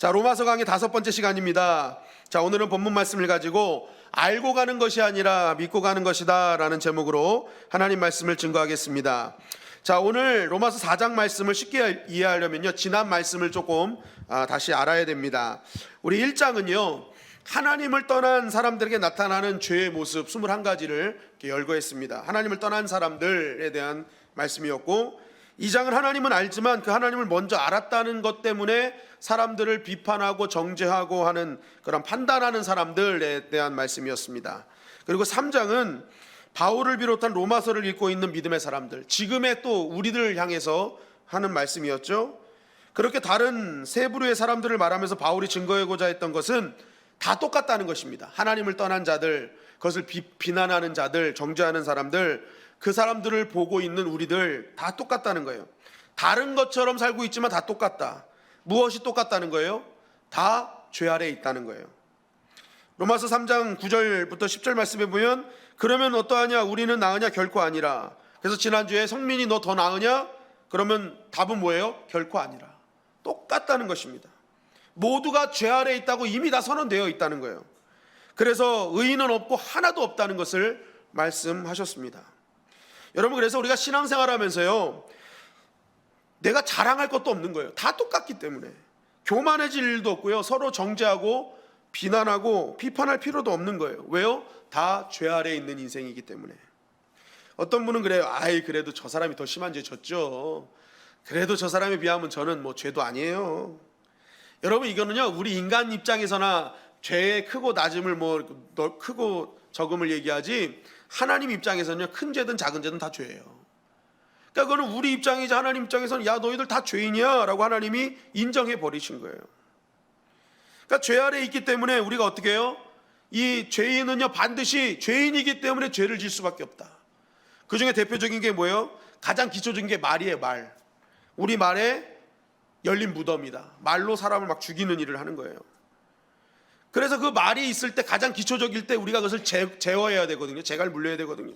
자, 로마서 강의 5번째 시간입니다. 자, 오늘은 본문 말씀을 가지고 알고 가는 것이 아니라 믿고 가는 것이다 라는 제목으로 하나님 말씀을 증거하겠습니다. 자, 오늘 로마서 4장 말씀을 쉽게 이해하려면요, 지난 말씀을 조금 다시 알아야 됩니다. 우리 1장은요 하나님을 떠난 사람들에게 나타나는 죄의 모습 21가지를 열거했습니다. 하나님을 떠난 사람들에 대한 말씀이었고, 2장은 하나님은 알지만 그 하나님을 먼저 알았다는 것 때문에 사람들을 비판하고 정죄하고 하는 그런 판단하는 사람들에 대한 말씀이었습니다. 그리고 3장은 바울을 비롯한 로마서를 읽고 있는 믿음의 사람들, 지금의 또 우리들을 향해서 하는 말씀이었죠. 그렇게 다른 세 부류의 사람들을 말하면서 바울이 증거하고자 했던 것은 다 똑같다는 것입니다. 하나님을 떠난 자들, 그것을 비난하는 자들, 정죄하는 사람들, 그 사람들을 보고 있는 우리들 다 똑같다는 거예요. 다른 것처럼 살고 있지만 다 똑같다. 무엇이 똑같다는 거예요? 다 죄 아래에 있다는 거예요. 로마서 3장 9절부터 10절 말씀에 보면, 그러면 어떠하냐? 우리는 나으냐? 결코 아니라. 그래서 지난주에 성민이 너 더 나으냐? 그러면 답은 뭐예요? 결코 아니라. 똑같다는 것입니다. 모두가 죄 아래에 있다고 이미 다 선언되어 있다는 거예요. 그래서 의인은 없고 하나도 없다는 것을 말씀하셨습니다. 여러분, 그래서 우리가 신앙생활 하면서요, 내가 자랑할 것도 없는 거예요. 다 똑같기 때문에 교만해질 일도 없고요, 서로 정죄하고 비난하고 비판할 필요도 없는 거예요. 왜요? 다 죄 아래에 있는 인생이기 때문에. 어떤 분은 그래요. 아이, 그래도 저 사람이 더 심한 죄 졌죠. 그래도 저 사람에 비하면 저는 뭐 죄도 아니에요. 여러분, 이거는요, 우리 인간 입장에서나 죄의 크고 낮음을 크고 적음을 얘기하지, 하나님 입장에서는요, 큰 죄든 작은 죄든 다 죄예요. 그러니까 그거는 우리 입장이자 하나님 입장에서는 야, 너희들 다 죄인이야 라고 하나님이 인정해 버리신 거예요. 그러니까 죄 아래에 있기 때문에 우리가 어떻게 해요? 이 죄인은요, 반드시 죄인이기 때문에 죄를 질 수밖에 없다. 그 중에 대표적인 게 뭐예요? 가장 기초적인 게 말이에요. 말. 우리 말에 열린 무덤이다. 말로 사람을 막 죽이는 일을 하는 거예요. 그래서 그 말이 있을 때, 가장 기초적일 때 우리가 그것을 제어해야 되거든요. 재갈 물려야 되거든요.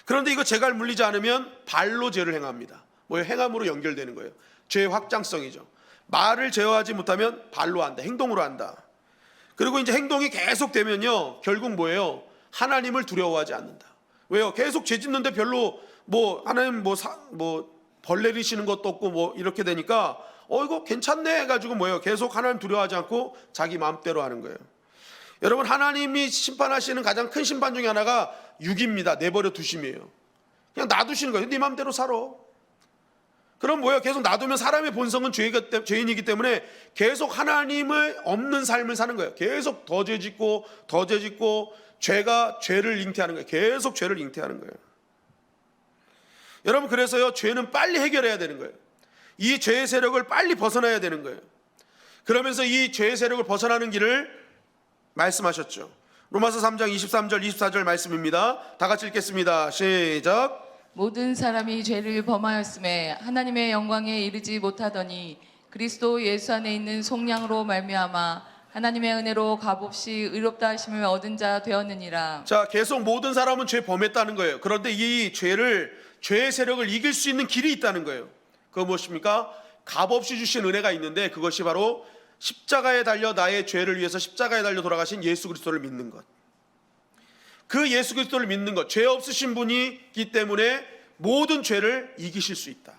그런데 이거 재갈 물리지 않으면 발로 죄를 행합니다. 뭐예요? 행함으로 연결되는 거예요. 죄의 확장성이죠. 말을 제어하지 못하면 발로 한다. 행동으로 한다. 그리고 이제 행동이 계속되면요, 결국 뭐예요? 하나님을 두려워하지 않는다. 왜요? 계속 죄 짓는데 별로 하나님 벌 내리시는 것도 없고 이렇게 되니까 이거 괜찮네 해가지고 뭐예요? 계속 하나님 두려워하지 않고 자기 마음대로 하는 거예요. 여러분, 하나님이 심판하시는 가장 큰 심판 중에 하나가 육입니다. 내버려 두심이에요. 그냥 놔두시는 거예요. 네 마음대로 살아. 그럼 뭐예요? 계속 놔두면 사람의 본성은 죄인이기 때문에 계속 하나님을 없는 삶을 사는 거예요. 계속 더 죄 짓고 더 죄 짓고, 죄가 죄를 잉태하는 거예요. 계속 죄를 잉태하는 거예요. 여러분, 그래서요, 죄는 빨리 해결해야 되는 거예요. 이 죄의 세력을 빨리 벗어나야 되는 거예요. 그러면서 이 죄의 세력을 벗어나는 길을 말씀하셨죠. 로마서 3장 23절 24절 말씀입니다. 다 같이 읽겠습니다. 시작. 모든 사람이 죄를 범하였음에 하나님의 영광에 이르지 못하더니 그리스도 예수 안에 있는 속량으로 말미암아 하나님의 은혜로 값없이 의롭다 하심을 얻은 자 되었느니라. 자, 계속 모든 사람은 죄 범했다는 거예요. 그런데 이 죄의 세력을 이길 수 있는 길이 있다는 거예요. 그거 무엇입니까? 값없이 주신 은혜가 있는데, 그것이 바로 십자가에 달려 나의 죄를 위해서 십자가에 달려 돌아가신 예수 그리스도를 믿는 것. 그 예수 그리스도를 믿는 것, 죄 없으신 분이기 때문에 모든 죄를 이기실 수 있다.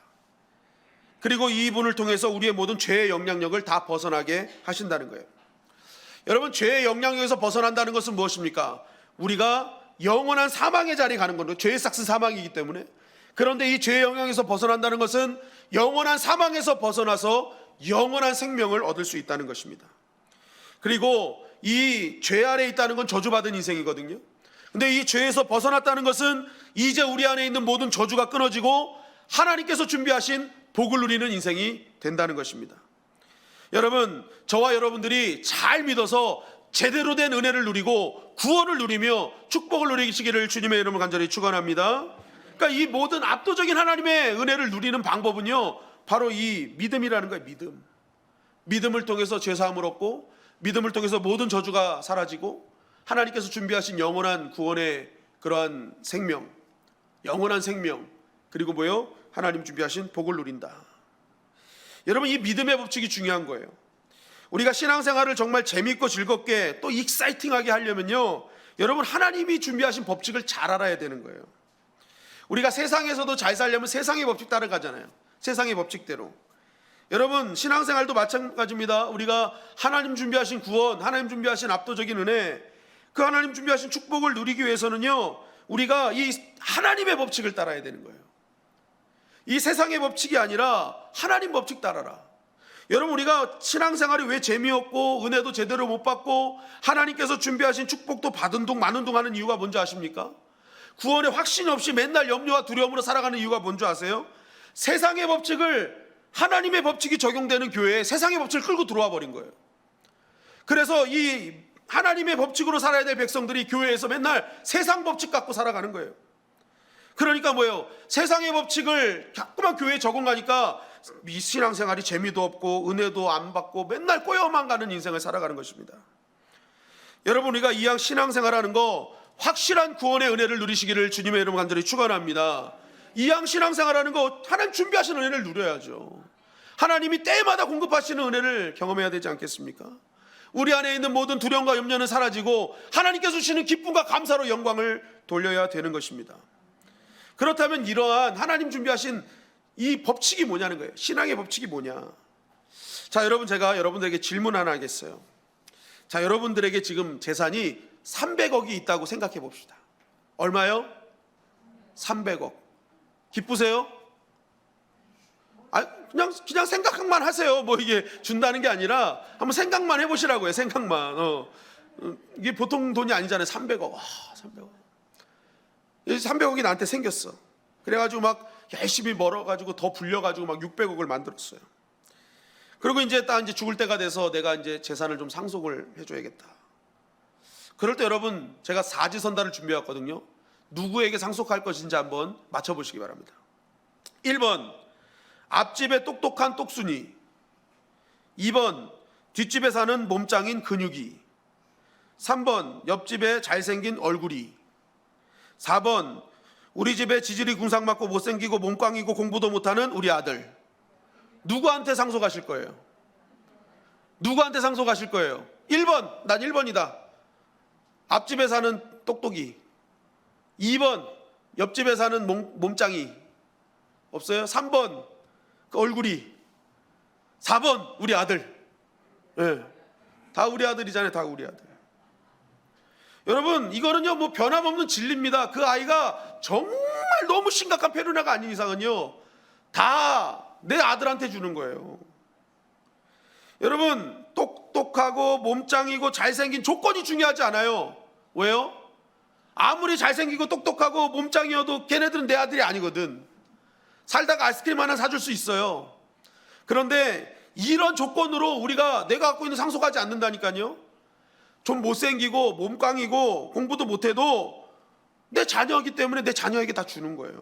그리고 이분을 통해서 우리의 모든 죄의 영향력을 다 벗어나게 하신다는 거예요. 여러분, 죄의 영향력에서 벗어난다는 것은 무엇입니까? 우리가 영원한 사망의 자리에 가는 겁니다. 죄의 삭스 사망이기 때문에. 그런데 이 죄의 영향에서 벗어난다는 것은 영원한 사망에서 벗어나서 영원한 생명을 얻을 수 있다는 것입니다. 그리고 이 죄 아래에 있다는 건 저주받은 인생이거든요. 근데 이 죄에서 벗어났다는 것은 이제 우리 안에 있는 모든 저주가 끊어지고 하나님께서 준비하신 복을 누리는 인생이 된다는 것입니다. 여러분, 저와 여러분들이 잘 믿어서 제대로 된 은혜를 누리고 구원을 누리며 축복을 누리시기를 주님의 이름으로 간절히 축원합니다. 그러니까 이 모든 압도적인 하나님의 은혜를 누리는 방법은요, 바로 이 믿음이라는 거예요. 믿음을 통해서 죄사함을 얻고, 믿음을 통해서 모든 저주가 사라지고, 하나님께서 준비하신 영원한 구원의 그러한 생명, 영원한 생명, 그리고 뭐예요? 하나님 준비하신 복을 누린다. 여러분, 이 믿음의 법칙이 중요한 거예요. 우리가 신앙생활을 정말 재밌고 즐겁게 또 익사이팅하게 하려면요, 여러분 하나님이 준비하신 법칙을 잘 알아야 되는 거예요. 우리가 세상에서도 잘 살려면 세상의 법칙 따라가잖아요. 세상의 법칙대로. 여러분 신앙생활도 마찬가지입니다. 우리가 하나님 준비하신 구원, 하나님 준비하신 압도적인 은혜, 그 하나님 준비하신 축복을 누리기 위해서는요, 우리가 이 하나님의 법칙을 따라야 되는 거예요. 이 세상의 법칙이 아니라 하나님 법칙 따라라. 여러분 우리가 신앙생활이 왜 재미없고 은혜도 제대로 못 받고 하나님께서 준비하신 축복도 받은 둥 마는 둥 하는 이유가 뭔지 아십니까? 구원에 확신 없이 맨날 염려와 두려움으로 살아가는 이유가 뭔지 아세요? 세상의 법칙을, 하나님의 법칙이 적용되는 교회에 세상의 법칙을 끌고 들어와 버린 거예요. 그래서 이 하나님의 법칙으로 살아야 될 백성들이 교회에서 맨날 세상 법칙 갖고 살아가는 거예요. 그러니까 뭐예요? 세상의 법칙을 자꾸만 교회에 적용하니까 이 신앙생활이 재미도 없고 은혜도 안 받고 맨날 꼬여만 가는 인생을 살아가는 것입니다. 여러분 우리가 이왕 신앙생활하는 거 확실한 구원의 은혜를 누리시기를 주님의 이름으로 간절히 축원합니다. 이왕 신앙생활하는 거 하나님 준비하신 은혜를 누려야죠. 하나님이 때마다 공급하시는 은혜를 경험해야 되지 않겠습니까? 우리 안에 있는 모든 두려움과 염려는 사라지고 하나님께서 주시는 기쁨과 감사로 영광을 돌려야 되는 것입니다. 그렇다면 이러한 하나님 준비하신 이 법칙이 뭐냐는 거예요. 신앙의 법칙이 뭐냐. 자, 여러분 제가 여러분들에게 질문 하나 하겠어요. 자, 여러분들에게 지금 재산이 300억이 있다고 생각해 봅시다. 얼마요? 300억. 기쁘세요? 그냥 생각만 하세요. 뭐 이게 준다는 게 아니라 한번 생각만 해보시라고요. 생각만. 이게 보통 돈이 아니잖아요. 300억. 300억. 300억이 나한테 생겼어. 그래가지고 막 열심히 벌어가지고 더 불려가지고 막 600억을 만들었어요. 그리고 이제 딱 이제 죽을 때가 돼서 내가 이제 재산을 좀 상속을 해줘야겠다. 그럴 때 여러분 제가 사지선다를 준비해왔거든요. 누구에게 상속할 것인지 한번 맞춰보시기 바랍니다. 1번 앞집에 똑똑한 똑순이, 2번 뒷집에 사는 몸짱인 근육이, 3번 옆집에 잘생긴 얼굴이, 4번 우리 집에 지질이 궁상맞고 못생기고 몸꽝이고 공부도 못하는 우리 아들. 누구한테 상속하실 거예요? 누구한테 상속하실 거예요? 1번, 난 1번이다. 앞집에 사는 똑똑이. 2번, 옆집에 사는 몸짱이. 없어요? 3번, 그 얼굴이. 4번, 우리 아들. 네. 다 우리 아들이잖아요. 다 우리 아들. 여러분 이거는요 뭐 변함없는 진리입니다. 그 아이가 정말 너무 심각한 페루나가 아닌 이상은요 다 내 아들한테 주는 거예요. 여러분 똑똑하고 몸짱이고 잘생긴 조건이 중요하지 않아요. 왜요? 아무리 잘생기고 똑똑하고 몸짱이어도 걔네들은 내 아들이 아니거든. 살다가 아이스크림 하나 사줄 수 있어요. 그런데 이런 조건으로 내가 갖고 있는 상속하지 않는다니까요. 좀 못생기고 몸깡이고 공부도 못해도 내 자녀이기 때문에 내 자녀에게 다 주는 거예요.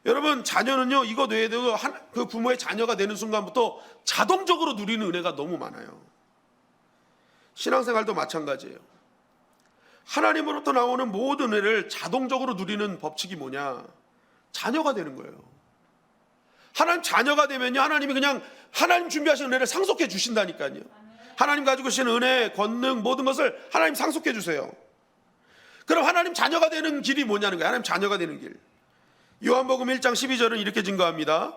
여러분 자녀는요 이거 외에도 그 부모의 자녀가 되는 순간부터 자동적으로 누리는 은혜가 너무 많아요. 신앙생활도 마찬가지예요. 하나님으로부터 나오는 모든 은혜를 자동적으로 누리는 법칙이 뭐냐? 자녀가 되는 거예요. 하나님 자녀가 되면요 하나님이 그냥 하나님 준비하신 은혜를 상속해 주신다니까요. 하나님 가지고 계신 은혜, 권능 모든 것을 하나님 상속해 주세요. 그럼 하나님 자녀가 되는 길이 뭐냐는 거예요. 하나님 자녀가 되는 길. 요한복음 1장 12절은 이렇게 증거합니다.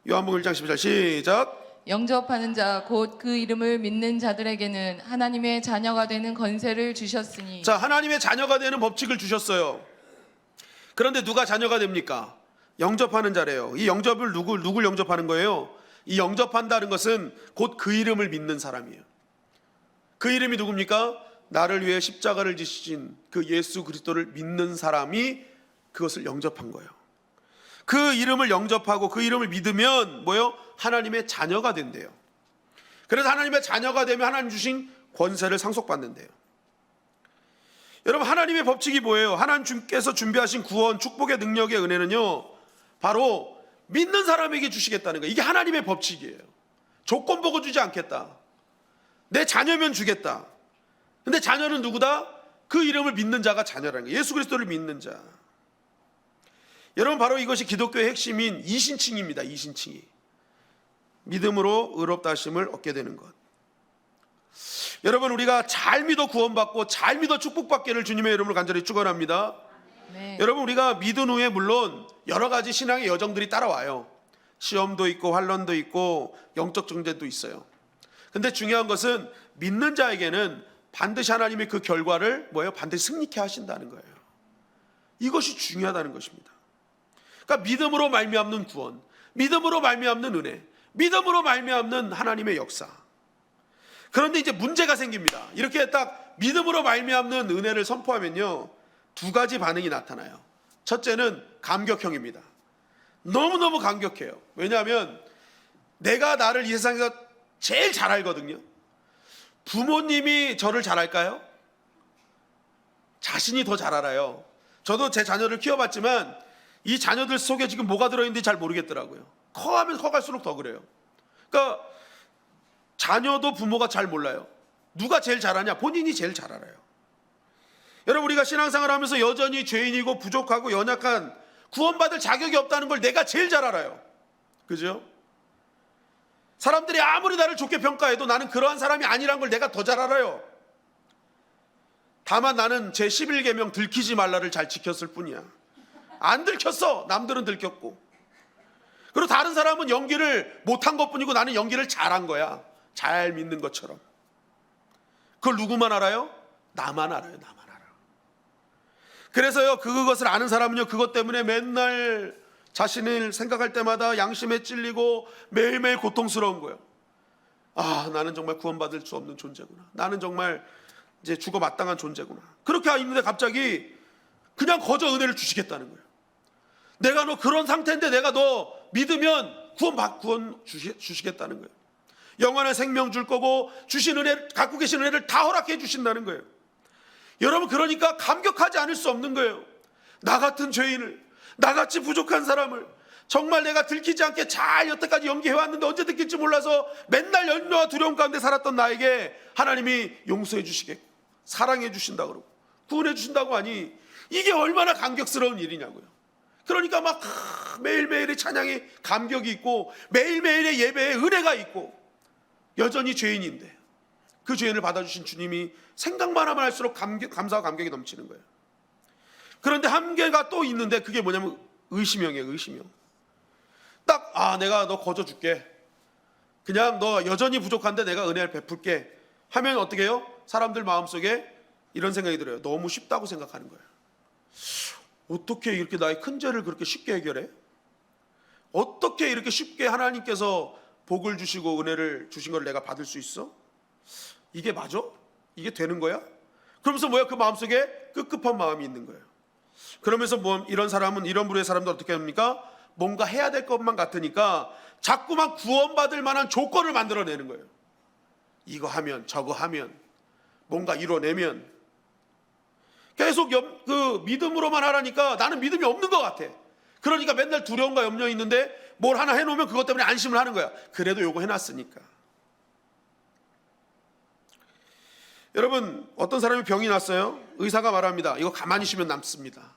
요한복음 1장 12절 시작. 영접하는 자 곧 그 이름을 믿는 자들에게는 하나님의 자녀가 되는 권세를 주셨으니. 자, 하나님의 자녀가 되는 법칙을 주셨어요. 그런데 누가 자녀가 됩니까? 영접하는 자래요. 이 영접을 누굴 영접하는 거예요? 이 영접한다는 것은 곧 그 이름을 믿는 사람이에요. 그 이름이 누굽니까? 나를 위해 십자가를 지신 그 예수 그리스도를 믿는 사람이 그것을 영접한 거예요. 그 이름을 영접하고 그 이름을 믿으면 뭐요? 하나님의 자녀가 된대요. 그래서 하나님의 자녀가 되면 하나님 주신 권세를 상속받는데요. 여러분 하나님의 법칙이 뭐예요? 하나님께서 준비하신 구원, 축복의 능력의 은혜는요 바로 믿는 사람에게 주시겠다는 거예요. 이게 하나님의 법칙이에요. 조건 보고 주지 않겠다. 내 자녀면 주겠다. 근데 자녀는 누구다? 그 이름을 믿는 자가 자녀라는 거예요. 예수 그리스도를 믿는 자. 여러분 바로 이것이 기독교의 핵심인 이신칭입니다. 이신칭이. 믿음으로 의롭다 하심을 얻게 되는 것. 여러분, 우리가 잘 믿어 구원받고 잘 믿어 축복받기를 주님의 이름으로 간절히 축원합니다. 네. 여러분, 우리가 믿은 후에 물론 여러 가지 신앙의 여정들이 따라와요. 시험도 있고 환난도 있고 영적 정죄도 있어요. 근데 중요한 것은 믿는 자에게는 반드시 하나님이 그 결과를 반드시 승리케 하신다는 거예요. 이것이 중요하다는 것입니다. 그러니까 믿음으로 말미암는 구원, 믿음으로 말미암는 은혜, 믿음으로 말미암는 하나님의 역사. 그런데 이제 문제가 생깁니다. 이렇게 딱 믿음으로 말미암는 은혜를 선포하면요, 두 가지 반응이 나타나요. 첫째는 감격형입니다. 너무너무 감격해요. 왜냐하면 내가 나를 이 세상에서 제일 잘 알거든요. 부모님이 저를 잘 알까요? 자신이 더 잘 알아요. 저도 제 자녀를 키워봤지만 이 자녀들 속에 지금 뭐가 들어있는지 잘 모르겠더라고요. 커가면 커갈수록 더 그래요. 그러니까 자녀도 부모가 잘 몰라요. 누가 제일 잘하냐? 본인이 제일 잘 알아요. 여러분, 우리가 신앙생활을 하면서 여전히 죄인이고 부족하고 연약한, 구원받을 자격이 없다는 걸 내가 제일 잘 알아요. 그죠? 사람들이 아무리 나를 좋게 평가해도 나는 그러한 사람이 아니란 걸 내가 더 잘 알아요. 다만 나는 제 11계명 들키지 말라를 잘 지켰을 뿐이야. 안 들켰어. 남들은 들켰고. 그리고 다른 사람은 연기를 못한 것뿐이고 나는 연기를 잘한 거야. 잘 믿는 것처럼. 그걸 누구만 알아요? 나만 알아요. 나만 알아. 그래서요, 그것을 아는 사람은요, 그것 때문에 맨날 자신을 생각할 때마다 양심에 찔리고 매일매일 고통스러운 거예요. 아, 나는 정말 구원받을 수 없는 존재구나. 나는 정말 이제 죽어 마땅한 존재구나. 그렇게 있는데 갑자기 그냥 거저 은혜를 주시겠다는 거예요. 내가 너 그런 상태인데 내가 너 믿으면 구원 주시겠다는 거예요. 영원한 생명 줄 거고 주신 은혜, 갖고 계신 은혜를 다 허락해 주신다는 거예요. 여러분, 그러니까 감격하지 않을 수 없는 거예요. 나 같은 죄인을, 나같이 부족한 사람을 정말 내가 들키지 않게 잘 여태까지 연기해왔는데 언제 들킬지 몰라서 맨날 염려와 두려움 가운데 살았던 나에게 하나님이 용서해 주시겠고 사랑해 주신다 그러고 구원해 주신다고 하니 이게 얼마나 감격스러운 일이냐고요. 그러니까 막 매일매일의 찬양에 감격이 있고 매일매일의 예배에 은혜가 있고 여전히 죄인인데 그 죄인을 받아주신 주님이 생각만 하면 할수록 감사와 감격이 넘치는 거예요. 그런데 한계가 또 있는데 그게 뭐냐면 의심형이에요. 의심형. 딱 내가 너 거저 줄게. 그냥 너 여전히 부족한데 내가 은혜를 베풀게 하면 어떻게 해요? 사람들 마음속에 이런 생각이 들어요. 너무 쉽다고 생각하는 거예요. 어떻게 이렇게 나의 큰 죄를 그렇게 쉽게 해결해? 어떻게 이렇게 쉽게 하나님께서 복을 주시고 은혜를 주신 걸 내가 받을 수 있어? 이게 맞아? 이게 되는 거야? 그러면서 그 마음속에 급급한 마음이 있는 거예요. 그러면서 이런 사람은, 이런 부류의 사람들 어떻게 합니까? 뭔가 해야 될 것만 같으니까 자꾸만 구원받을 만한 조건을 만들어내는 거예요. 이거 하면 저거 하면 뭔가 이뤄내면 계속 그 믿음으로만 하라니까 나는 믿음이 없는 것 같아. 그러니까 맨날 두려움과 염려가 있는데 뭘 하나 해놓으면 그것 때문에 안심을 하는 거야. 그래도 요거 해놨으니까. 여러분, 어떤 사람이 병이 났어요. 의사가 말합니다. 이거 가만히 쉬면 남습니다.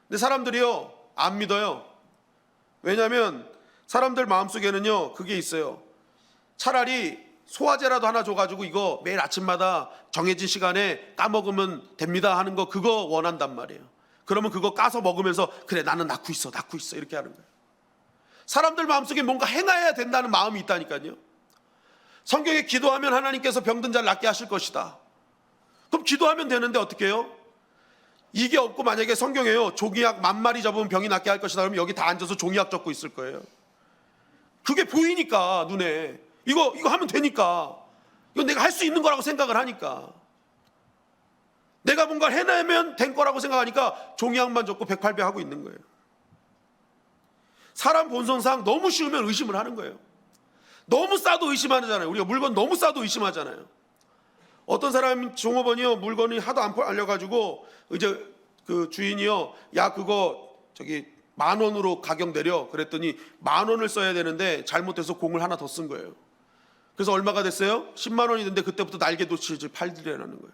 근데 사람들이요 안 믿어요. 왜냐하면 사람들 마음속에는요 그게 있어요. 차라리 소화제라도 하나 줘가지고 이거 매일 아침마다 정해진 시간에 까먹으면 됩니다 하는 거, 그거 원한단 말이에요. 그러면 그거 까서 먹으면서 그래 나는 낫고 있어 이렇게 하는 거예요. 사람들 마음속에 뭔가 행해야 된다는 마음이 있다니까요. 성경에 기도하면 하나님께서 병든 자를 낫게 하실 것이다. 그럼 기도하면 되는데 어떻게 해요? 이게 없고 만약에 성경에요 종이약 10,000마리 접으면 병이 낫게 할 것이다 그러면 여기 다 앉아서 종이약 접고 있을 거예요. 그게 보이니까 눈에 이거 하면 되니까, 이거 내가 할 수 있는 거라고 생각을 하니까, 내가 뭔가를 해내면 된 거라고 생각하니까 종이약만 접고 108배 하고 있는 거예요. 사람 본성상 너무 쉬우면 의심을 하는 거예요. 너무 싸도 의심하잖아요. 우리가 물건 너무 싸도 의심하잖아요. 어떤 사람이 종업원이요 물건이 하도 안 팔려가지고 이제 그 주인이요 야 그거 저기 10,000원으로 가격 내려 그랬더니 10,000원을 써야 되는데 잘못해서 공을 하나 더 쓴 거예요. 그래서 얼마가 됐어요? 10만 원이 됐는데 그때부터 날개도치 팔리려는 거예요.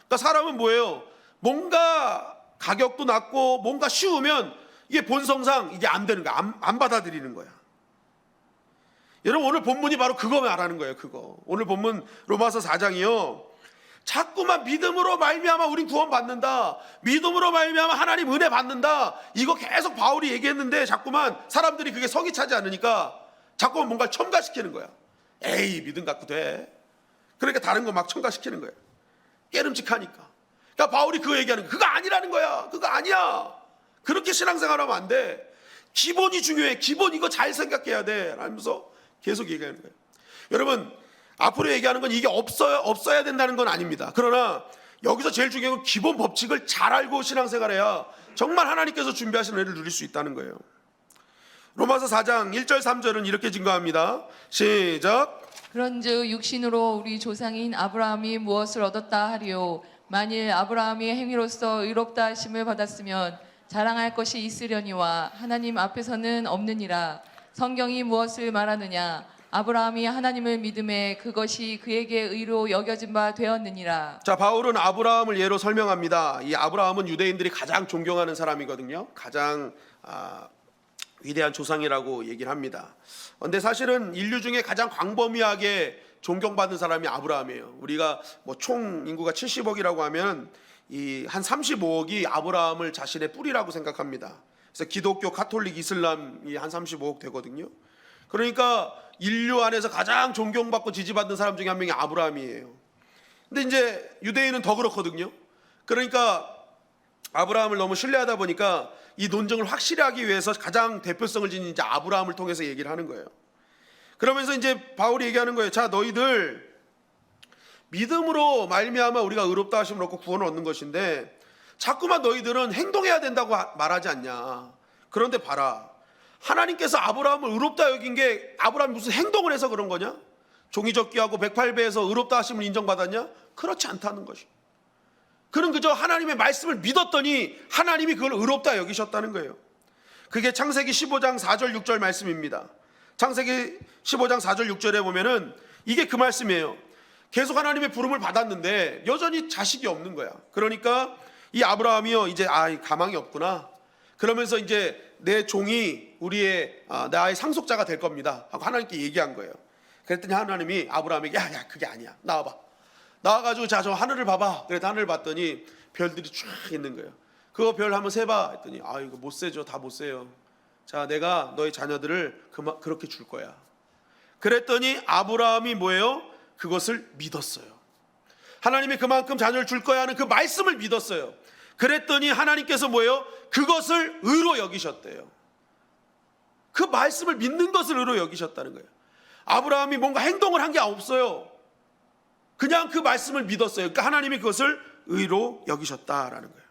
그러니까 사람은 뭐예요? 뭔가 가격도 낮고 뭔가 쉬우면 이게 본성상 이게 안 되는 거야. 안 받아들이는 거야. 여러분 오늘 본문이 바로 그거 말하는 거예요. 그거 오늘 본문 로마서 4장이요 자꾸만 믿음으로 말미암아 우린 구원받는다, 믿음으로 말미암아 하나님 은혜 받는다, 이거 계속 바울이 얘기했는데 자꾸만 사람들이 그게 성이 차지 않으니까 자꾸만 뭔가 첨가시키는 거야. 에이 믿음 갖고 돼. 그러니까 다른 거 막 첨가시키는 거야. 깨름직하니까. 그러니까 바울이 그거 얘기하는 거야. 그거 아니라는 거야. 그거 아니야. 그렇게 신앙생활하면 안 돼. 기본이 중요해. 기본 이거 잘 생각해야 돼 라면서 계속 얘기하는 거예요. 여러분 앞으로 얘기하는 건 이게 없어야 된다는 건 아닙니다. 그러나 여기서 제일 중요한 건 기본 법칙을 잘 알고 신앙생활해야 정말 하나님께서 준비하신 은혜를 누릴 수 있다는 거예요. 로마서 4장 1절 3절은 이렇게 증거합니다. 시작. 그런즉 육신으로 우리 조상인 아브라함이 무엇을 얻었다 하리요? 만일 아브라함이 행위로서 의롭다 하심을 받았으면 자랑할 것이 있으려니와 하나님 앞에서는 없느니라. 성경이 무엇을 말하느냐? 아브라함이 하나님을 믿음에 그것이 그에게 의로 여겨진 바 되었느니라. 자, 바울은 아브라함을 예로 설명합니다. 이 아브라함은 유대인들이 가장 존경하는 사람이거든요. 가장 위대한 조상이라고 얘기를 합니다. 그런데 사실은 인류 중에 가장 광범위하게 존경받는 사람이 아브라함이에요. 우리가 뭐 총 인구가 70억이라고 하면 이 한 35억이 아브라함을 자신의 뿌리라고 생각합니다. 그래서 기독교, 가톨릭, 이슬람이 한 35억 되거든요. 그러니까 인류 안에서 가장 존경받고 지지받는 사람 중에 한 명이 아브라함이에요. 근데 이제 유대인은 더 그렇거든요. 그러니까 아브라함을 너무 신뢰하다 보니까 이 논증을 확실히 하기 위해서 가장 대표성을 지닌 이제 아브라함을 통해서 얘기를 하는 거예요. 그러면서 이제 바울이 얘기하는 거예요. 자, 너희들 믿음으로 말미암아 우리가 의롭다 하심을 얻고 구원을 얻는 것인데 자꾸만 너희들은 행동해야 된다고 말하지 않냐. 그런데 봐라, 하나님께서 아브라함을 의롭다 여긴 게 아브라함이 무슨 행동을 해서 그런 거냐? 종이접기하고 108배에서 의롭다 하심을 인정받았냐? 그렇지 않다는 것이. 그는 그저 하나님의 말씀을 믿었더니 하나님이 그걸 의롭다 여기셨다는 거예요. 그게 창세기 15장 4절 6절 말씀입니다. 창세기 15장 4절 6절에 보면은 이게 그 말씀이에요. 계속 하나님의 부름을 받았는데 여전히 자식이 없는 거야. 그러니까 이 아브라함이요 이제 가망이 없구나. 그러면서 이제 내 종이 우리의 나의 상속자가 될 겁니다 하고 하나님께 얘기한 거예요. 그랬더니 하나님이 아브라함에게 야 그게 아니야. 나와봐. 나와가지고 자 저 하늘을 봐봐. 그래서 하늘을 봤더니 별들이 쫙 있는 거예요. 그거 별 한번 세봐 했더니 이거 못 세죠. 다 못 세요. 자 내가 너의 자녀들을 그렇게 줄 거야. 그랬더니 아브라함이 뭐예요? 그것을 믿었어요. 하나님이 그만큼 자녀를 줄 거야 하는 그 말씀을 믿었어요. 그랬더니 하나님께서 뭐예요? 그것을 의로 여기셨대요. 그 말씀을 믿는 것을 의로 여기셨다는 거예요. 아브라함이 뭔가 행동을 한 게 없어요. 그냥 그 말씀을 믿었어요. 그러니까 하나님이 그것을 의로 여기셨다라는 거예요.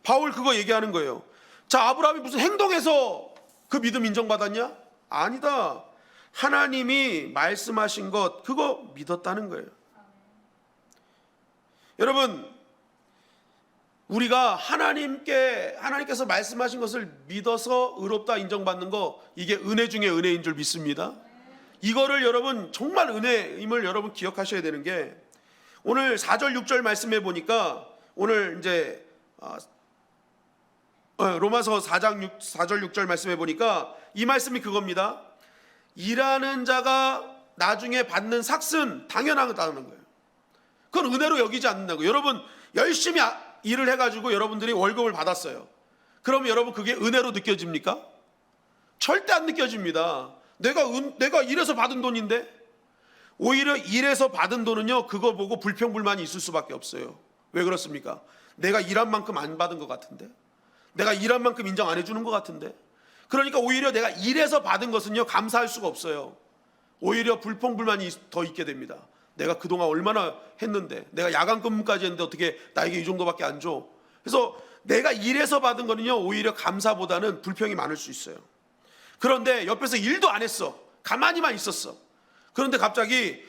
바울 그거 얘기하는 거예요. 자, 아브라함이 무슨 행동해서 그 믿음 인정받았냐? 아니다. 하나님이 말씀하신 것 그거 믿었다는 거예요. 여러분, 우리가 하나님께서 말씀하신 것을 믿어서 의롭다 인정받는 거, 이게 은혜 중에 은혜인 줄 믿습니다. 이거를 여러분 정말 은혜임을 여러분 기억하셔야 되는 게, 오늘 4절 6절 말씀해 보니까 오늘 이제 로마서 4장 4절 6절 말씀해 보니까 이 말씀이 그겁니다. 일하는 자가 나중에 받는 삭은 당연하다는 거예요. 그건 은혜로 여기지 않는다고. 여러분 열심히 일을 해가지고 여러분들이 월급을 받았어요. 그러면 여러분 그게 은혜로 느껴집니까? 절대 안 느껴집니다. 내가 일해서 받은 돈인데. 오히려 일해서 받은 돈은요, 그거 보고 불평불만이 있을 수밖에 없어요. 왜 그렇습니까? 내가 일한 만큼 안 받은 것 같은데, 내가 일한 만큼 인정 안 해주는 것 같은데. 그러니까 오히려 내가 일해서 받은 것은요 감사할 수가 없어요. 오히려 불평불만이 더 있게 됩니다. 내가 그동안 얼마나 했는데, 내가 야간 근무까지 했는데 어떻게 나에게 이 정도밖에 안 줘. 그래서 내가 일해서 받은 거는요 오히려 감사보다는 불평이 많을 수 있어요. 그런데 옆에서 일도 안 했어. 가만히만 있었어. 그런데 갑자기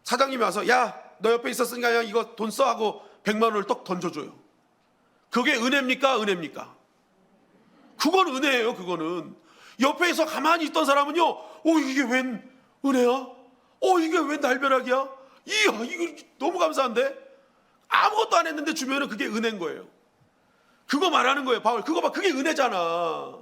사장님이 와서 야 너 옆에 있었으니까 그냥 이거 돈 써 하고 100만 원을 떡 던져줘요. 그게 은혜입니까? 은혜입니까? 그건 은혜예요. 그거는 옆에서 가만히 있던 사람은요 이게 웬 은혜야? 이게 웬 날벼락이야? 이야 이거 너무 감사한데? 아무것도 안 했는데 주면은 그게 은혜인 거예요. 그거 말하는 거예요. 바울 그거 봐, 그게 은혜잖아.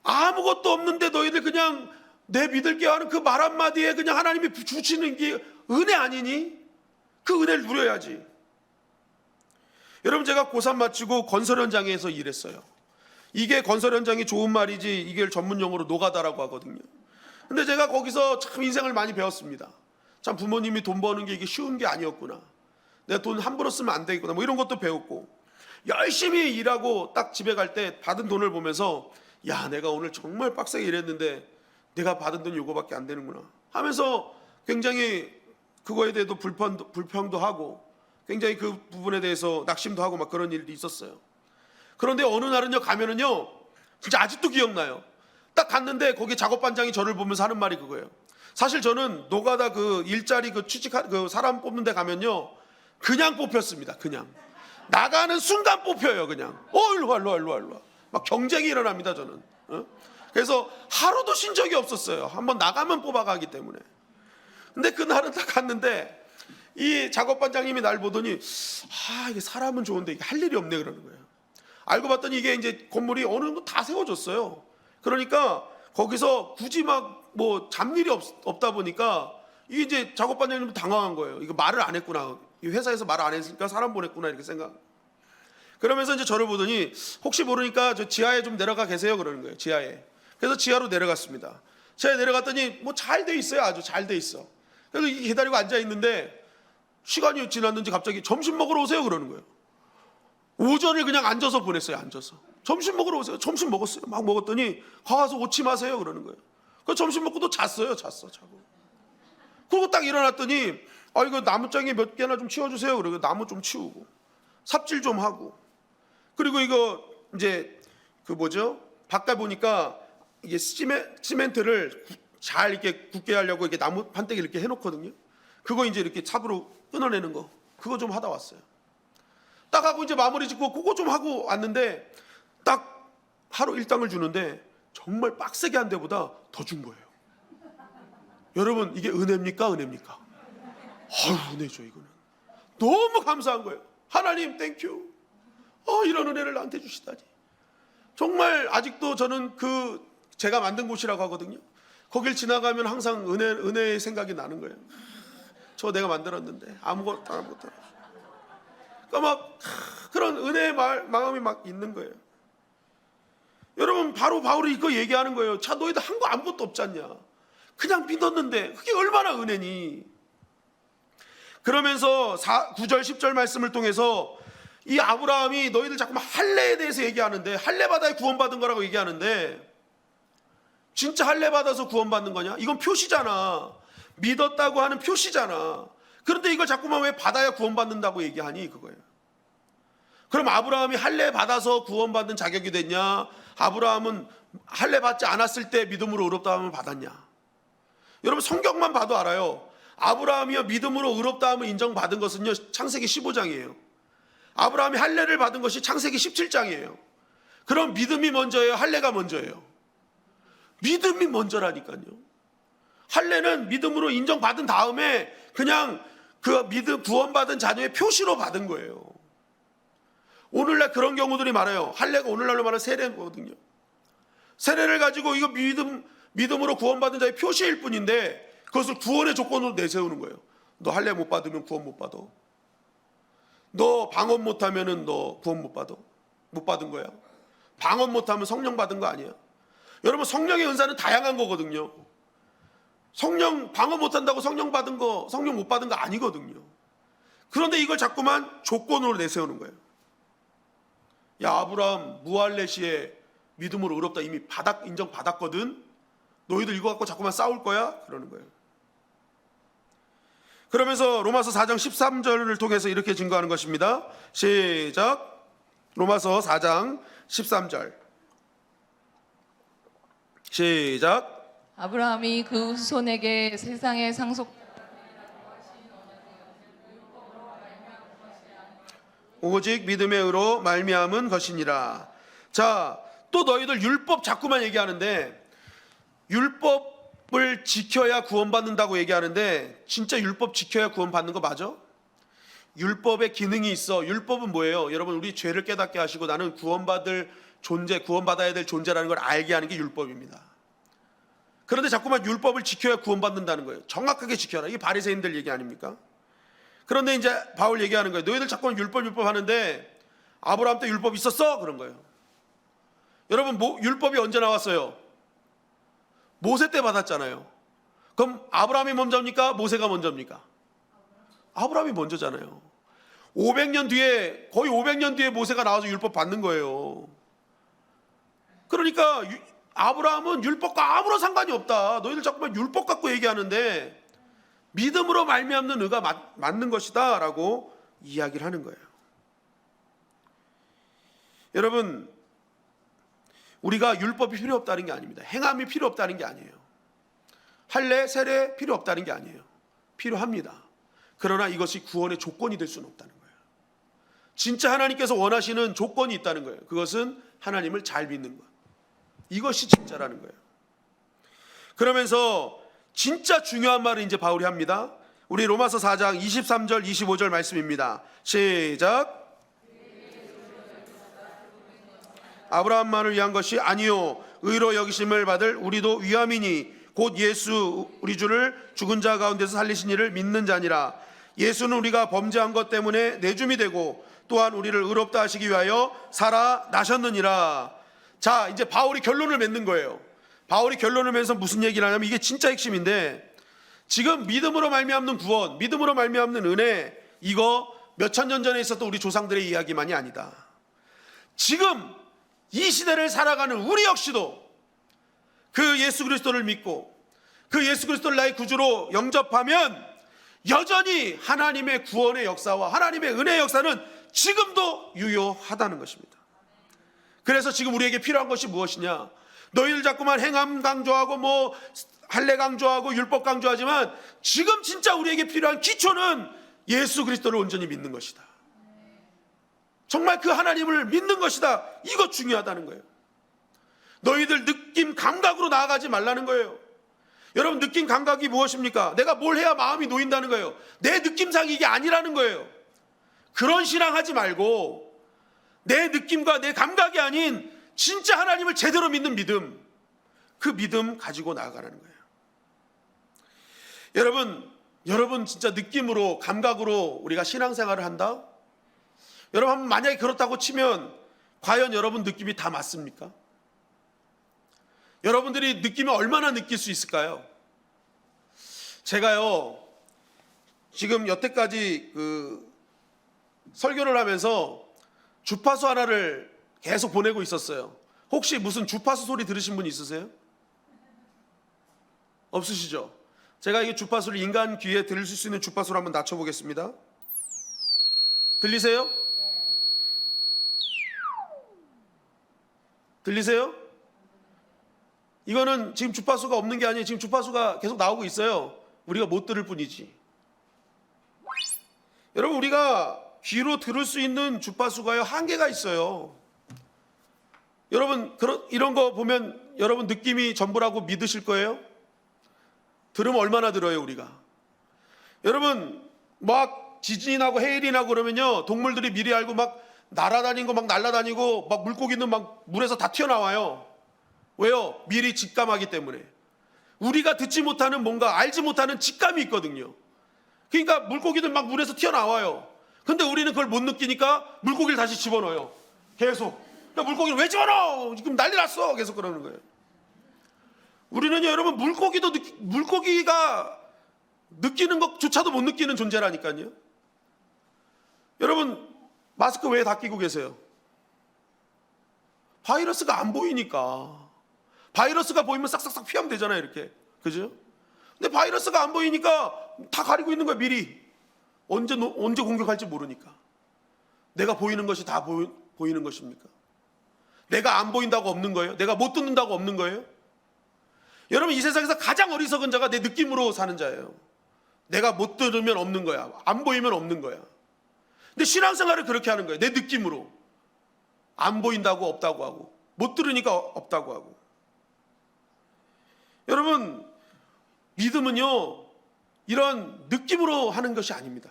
아무것도 없는데 너희들 그냥 내 믿을게 하는 그 말 한마디에 그냥 하나님이 주시는 게 은혜 아니니? 그 은혜를 누려야지. 여러분, 제가 고3 마치고 건설 현장에서 일했어요. 이게 건설 현장이 좋은 말이지 이게 전문 용어로 노가다라고 하거든요. 근데 제가 거기서 참 인생을 많이 배웠습니다. 참 부모님이 돈 버는 게 이게 쉬운 게 아니었구나. 내가 돈 함부로 쓰면 안 되겠구나. 뭐 이런 것도 배웠고, 열심히 일하고 딱 집에 갈 때 받은 돈을 보면서 야, 내가 오늘 정말 빡세게 일했는데 내가 받은 돈이 이거밖에 안 되는구나 하면서 굉장히 그거에 대해서 불평도 하고 굉장히 그 부분에 대해서 낙심도 하고 막 그런 일도 있었어요. 그런데 어느 날은요, 가면은요, 진짜 아직도 기억나요. 딱 갔는데 거기 작업반장이 저를 보면서 하는 말이 그거예요. 사실 저는 노가다 그 일자리 그 그 사람 뽑는 데 가면요, 그냥 뽑혔습니다. 그냥 나가는 순간 뽑혀요. 그냥 일로 와, 일로 와, 일로 와, 일로 와. 막 경쟁이 일어납니다. 저는. 그래서 하루도 쉰 적이 없었어요. 한번 나가면 뽑아가기 때문에. 근데 그날은 딱 갔는데 이 작업반장님이 날 보더니 이게 사람은 좋은데 이게 할 일이 없네 그러는 거예요. 알고 봤더니 이게 이제 건물이 어느 정도 다 세워졌어요. 그러니까 거기서 굳이 막 뭐 잡일이 없다 보니까 이게 이제 작업반장님도 당황한 거예요. 이거 말을 안 했구나. 이 회사에서 말을 안 했으니까 사람 보냈구나 이렇게 생각. 그러면서 이제 저를 보더니 혹시 모르니까 저 지하에 좀 내려가 계세요 그러는 거예요. 지하에. 그래서 지하로 내려갔습니다. 지하에 내려갔더니 뭐 잘 돼 있어요. 아주 잘 돼 있어. 그래서 기다리고 앉아 있는데 시간이 지났는지 갑자기 점심 먹으러 오세요 그러는 거예요. 오전을 그냥 앉아서 보냈어요. 앉아서 점심 먹으러 오세요. 점심 먹었어요. 막 먹었더니 가서 오침하세요 그러는 거예요. 그 점심 먹고 또 잤어요. 자고. 그리고 딱 일어났더니 이거 나무장에 몇 개나 좀 치워주세요. 그리고 나무 좀 치우고 삽질 좀 하고, 그리고 이거 이제 그 뭐죠? 바꿔 보니까 이게 시멘트를 잘 이렇게 굳게 하려고 이렇게 나무 판때기 이렇게 해놓거든요. 그거 이제 이렇게 삽으로 끊어내는 거, 그거 좀 하다 왔어요. 딱 하고 이제 마무리 짓고 그거 좀 하고 왔는데 딱 하루 일당을 주는데 정말 빡세게 한 데보다 더 준 거예요. 여러분, 이게 은혜입니까? 은혜입니까? 은혜죠. 이거는 너무 감사한 거예요. 하나님 땡큐. 이런 은혜를 나한테 주시다니. 정말 아직도 저는 그 제가 만든 곳이라고 하거든요. 거길 지나가면 항상 은혜의 생각이 나는 거예요. 저 내가 만들었는데 아무것도. 그러니까 막 그런 은혜의 마음이 막 있는 거예요. 여러분, 바로 바울이 이거 얘기하는 거예요. 자, 너희들 한 거 아무것도 없지 않냐? 그냥 믿었는데 그게 얼마나 은혜니? 그러면서 9절 10절 말씀을 통해서 이 아브라함이 너희들 자꾸만 할례에 대해서 얘기하는데, 할례 받아야 구원받은 거라고 얘기하는데 진짜 할례 받아서 구원받는 거냐? 이건 표시잖아. 믿었다고 하는 표시잖아. 그런데 이걸 자꾸만 왜 받아야 구원받는다고 얘기하니? 그거예요. 그럼 아브라함이 할례 받아서 구원받는 자격이 됐냐? 아브라함은 할례 받지 않았을 때 믿음으로 의롭다함을 받았냐? 여러분, 성경만 봐도 알아요. 아브라함이요 믿음으로 의롭다함을 인정받은 것은요 창세기 15장이에요. 아브라함이 할례를 받은 것이 창세기 17장이에요. 그럼 믿음이 먼저예요? 할례가 먼저예요? 믿음이 먼저라니까요. 할례는 믿음으로 인정받은 다음에 그냥 그 믿음 구원받은 자녀의 표시로 받은 거예요. 오늘날 그런 경우들이 많아요. 할례가 오늘날로 말하는 세례거든요. 세례를 가지고 이거 믿음으로 구원받은 자의 표시일 뿐인데 그것을 구원의 조건으로 내세우는 거예요. 너 할례 못 받으면 구원 못 받아. 너 방언 못하면은 너 구원 못 받아. 못 받은 거야. 방언 못하면 성령 받은 거 아니야. 여러분, 성령의 은사는 다양한 거거든요. 성령 방언 못한다고 성령 받은 거, 성령 못 받은 거 아니거든요. 그런데 이걸 자꾸만 조건으로 내세우는 거예요. 야, 아브라함 무할례 시에 믿음으로 의롭다 이미 인정 받았거든. 너희들 이거 갖고 자꾸만 싸울 거야? 그러는 거예요. 그러면서 로마서 4장 13절을 통해서 이렇게 증거하는 것입니다. 시작. 로마서 4장 13절. 시작. 아브라함이 그 후손에게 세상의 상속 오직 믿음의 의로 말미암은 것이니라. 자, 또 너희들 율법 자꾸만 얘기하는데 율법을 지켜야 구원받는다고 얘기하는데 진짜 율법 지켜야 구원받는 거 맞아? 율법의 기능이 있어. 율법은 뭐예요? 여러분, 우리 죄를 깨닫게 하시고 나는 구원받을 존재, 구원받아야 될 존재라는 걸 알게 하는 게 율법입니다. 그런데 자꾸만 율법을 지켜야 구원받는다는 거예요. 정확하게 지켜라. 이게 바리새인들 얘기 아닙니까? 그런데 이제 바울 얘기하는 거예요. 너희들 자꾸만 율법 하는데 아브라함 때 율법 있었어? 그런 거예요. 여러분, 율법이 언제 나왔어요? 모세 때 받았잖아요. 그럼 아브라함이 먼저입니까? 모세가 먼저입니까? 아브라함이 먼저잖아요. 500년 뒤에, 거의 500년 뒤에 모세가 나와서 율법 받는 거예요. 그러니까 아브라함은 율법과 아무런 상관이 없다. 너희들 자꾸만 율법 갖고 얘기하는데 믿음으로 말미암는 의가 맞는 것이다 라고 이야기를 하는 거예요. 여러분, 우리가 율법이 필요 없다는 게 아닙니다. 행함이 필요 없다는 게 아니에요. 할례, 세례 필요 없다는 게 아니에요. 필요합니다. 그러나 이것이 구원의 조건이 될 수는 없다는 거예요. 진짜 하나님께서 원하시는 조건이 있다는 거예요. 그것은 하나님을 잘 믿는 것. 이것이 진짜라는 거예요. 그러면서 진짜 중요한 말을 이제 바울이 합니다. 우리 로마서 4장 23절 25절 말씀입니다. 시작. 아브라함만을 위한 것이 아니요 의로 여기심을 받을 우리도 위함이니 곧 예수 우리 주를 죽은 자 가운데서 살리신 이를 믿는 자니라. 예수는 우리가 범죄한 것 때문에 내줌이 되고 또한 우리를 의롭다 하시기 위하여 살아나셨느니라. 자, 이제 바울이 결론을 맺는 거예요. 바울이 결론을 맺어서 무슨 얘기를 하냐면 이게 진짜 핵심인데, 지금 믿음으로 말미암는 구원, 믿음으로 말미암는 은혜, 이거 몇천 년 전에 있었던 우리 조상들의 이야기만이 아니다. 지금 이 시대를 살아가는 우리 역시도 그 예수 그리스도를 믿고 그 예수 그리스도를 나의 구주로 영접하면 여전히 하나님의 구원의 역사와 하나님의 은혜의 역사는 지금도 유효하다는 것입니다. 그래서 지금 우리에게 필요한 것이 무엇이냐? 너희들 자꾸만 행함 강조하고 할례 강조하고 율법 강조하지만 지금 진짜 우리에게 필요한 기초는 예수 그리스도를 온전히 믿는 것이다. 정말 그 하나님을 믿는 것이다. 이거 중요하다는 거예요. 너희들 느낌 감각으로 나아가지 말라는 거예요. 여러분, 느낌 감각이 무엇입니까? 내가 뭘 해야 마음이 놓인다는 거예요. 내 느낌상 이게 아니라는 거예요. 그런 신앙하지 말고 내 느낌과 내 감각이 아닌 진짜 하나님을 제대로 믿는 믿음, 그 믿음 가지고 나아가라는 거예요. 여러분 진짜 느낌으로 감각으로 우리가 신앙생활을 한다? 여러분, 만약에 그렇다고 치면 과연 여러분 느낌이 다 맞습니까? 여러분들이 느낌을 얼마나 느낄 수 있을까요? 제가요 지금 여태까지 설교를 하면서 주파수 하나를 계속 보내고 있었어요. 혹시 무슨 주파수 소리 들으신 분 있으세요? 없으시죠? 제가 이 주파수를 인간 귀에 들을 수 있는 주파수를 한번 낮춰보겠습니다. 들리세요? 들리세요? 이거는 지금 주파수가 없는 게 아니에요. 지금 주파수가 계속 나오고 있어요. 우리가 못 들을 뿐이지. 여러분, 우리가 귀로 들을 수 있는 주파수가요 한계가 있어요. 여러분, 이런 거 보면 여러분 느낌이 전부라고 믿으실 거예요? 들으면 얼마나 들어요 우리가? 여러분, 막 지진이 나고 해일이 나고 그러면요 동물들이 미리 알고 막 날아다니고 막 날아다니고 막 물고기는 막 물에서 다 튀어나와요. 왜요? 미리 직감하기 때문에. 우리가 듣지 못하는 뭔가 알지 못하는 직감이 있거든요. 그러니까 물고기들 막 물에서 튀어나와요. 근데 우리는 그걸 못 느끼니까 물고기를 다시 집어넣어요. 계속. 야, 물고기를 왜 집어넣어? 지금 난리 났어. 계속 그러는 거예요. 우리는요 여러분, 물고기가 느끼는 것조차도 못 느끼는 존재라니까요. 여러분, 마스크 왜 다 끼고 계세요? 바이러스가 안 보이니까. 바이러스가 보이면 싹싹싹 피하면 되잖아요, 이렇게. 그죠? 근데 바이러스가 안 보이니까 다 가리고 있는 거야, 미리. 언제 공격할지 모르니까. 내가 보이는 것이 다 보이는 것입니까? 내가 안 보인다고 없는 거예요? 내가 못 듣는다고 없는 거예요? 여러분, 이 세상에서 가장 어리석은 자가 내 느낌으로 사는 자예요. 내가 못 들으면 없는 거야. 안 보이면 없는 거야. 근데 신앙생활을 그렇게 하는 거예요. 내 느낌으로. 안 보인다고 없다고 하고, 못 들으니까 없다고 하고. 여러분, 믿음은요 이런 느낌으로 하는 것이 아닙니다.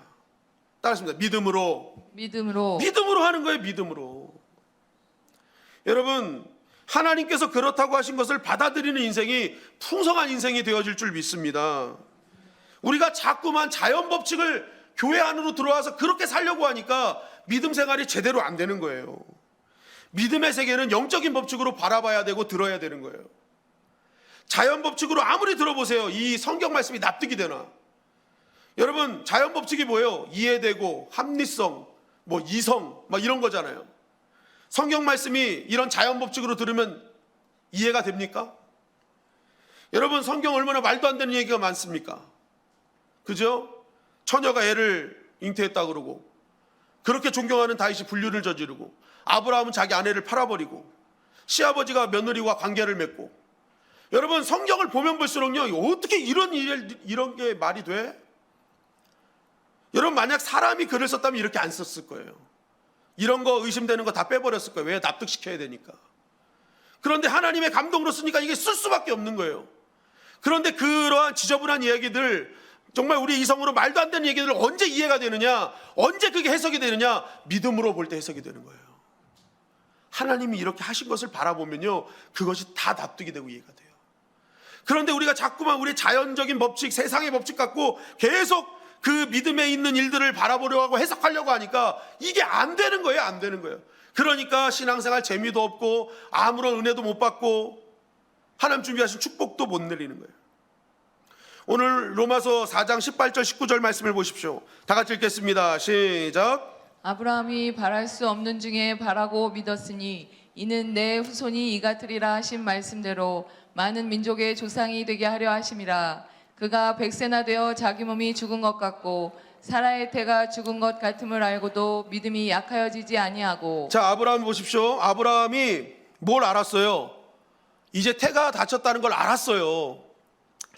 따라했습니다. 믿음으로 믿음으로 하는 거예요. 믿음으로. 여러분, 하나님께서 그렇다고 하신 것을 받아들이는 인생이 풍성한 인생이 되어질 줄 믿습니다. 우리가 자꾸만 자연 법칙을 교회 안으로 들어와서 그렇게 살려고 하니까 믿음 생활이 제대로 안 되는 거예요. 믿음의 세계는 영적인 법칙으로 바라봐야 되고 들어야 되는 거예요. 자연 법칙으로 아무리 들어보세요. 이 성경 말씀이 납득이 되나? 여러분, 자연 법칙이 뭐예요? 이해되고 합리성, 뭐 이성, 막 이런 거잖아요. 성경 말씀이 이런 자연 법칙으로 들으면 이해가 됩니까? 여러분, 성경 얼마나 말도 안 되는 얘기가 많습니까? 그죠? 처녀가 애를 잉태했다 그러고, 그렇게 존경하는 다윗이 불륜을 저지르고, 아브라함은 자기 아내를 팔아버리고, 시아버지가 며느리와 관계를 맺고. 여러분, 성경을 보면 볼수록요, 어떻게 이런 게 말이 돼? 여러분, 만약 사람이 글을 썼다면 이렇게 안 썼을 거예요. 이런 거 의심되는 거 다 빼버렸을 거예요. 왜? 납득시켜야 되니까. 그런데 하나님의 감동으로 쓰니까 이게 쓸 수밖에 없는 거예요. 그런데 그러한 지저분한 이야기들, 정말 우리 이성으로 말도 안 되는 얘기들 언제 이해가 되느냐? 언제 그게 해석이 되느냐? 믿음으로 볼 때 해석이 되는 거예요. 하나님이 이렇게 하신 것을 바라보면요, 그것이 다 납득이 되고 이해가 돼요. 그런데 우리가 자꾸만 우리 자연적인 법칙, 세상의 법칙 갖고 계속 그 믿음에 있는 일들을 바라보려고 하고 해석하려고 하니까 이게 안 되는 거예요. 안 되는 거예요. 그러니까 신앙생활 재미도 없고 아무런 은혜도 못 받고 하나님 준비하신 축복도 못 누리는 거예요. 오늘 로마서 4장 18절 19절 말씀을 보십시오. 다 같이 읽겠습니다. 시작. 아브라함이 바랄 수 없는 중에 바라고 믿었으니 이는 내 후손이 이같으리라 하신 말씀대로 많은 민족의 조상이 되게 하려 하심이라. 그가 100세나 되어 자기 몸이 죽은 것 같고 사라의 태가 죽은 것 같음을 알고도 믿음이 약하여지지 아니하고. 자, 아브라함 보십시오. 아브라함이 뭘 알았어요? 이제 태가 다쳤다는 걸 알았어요.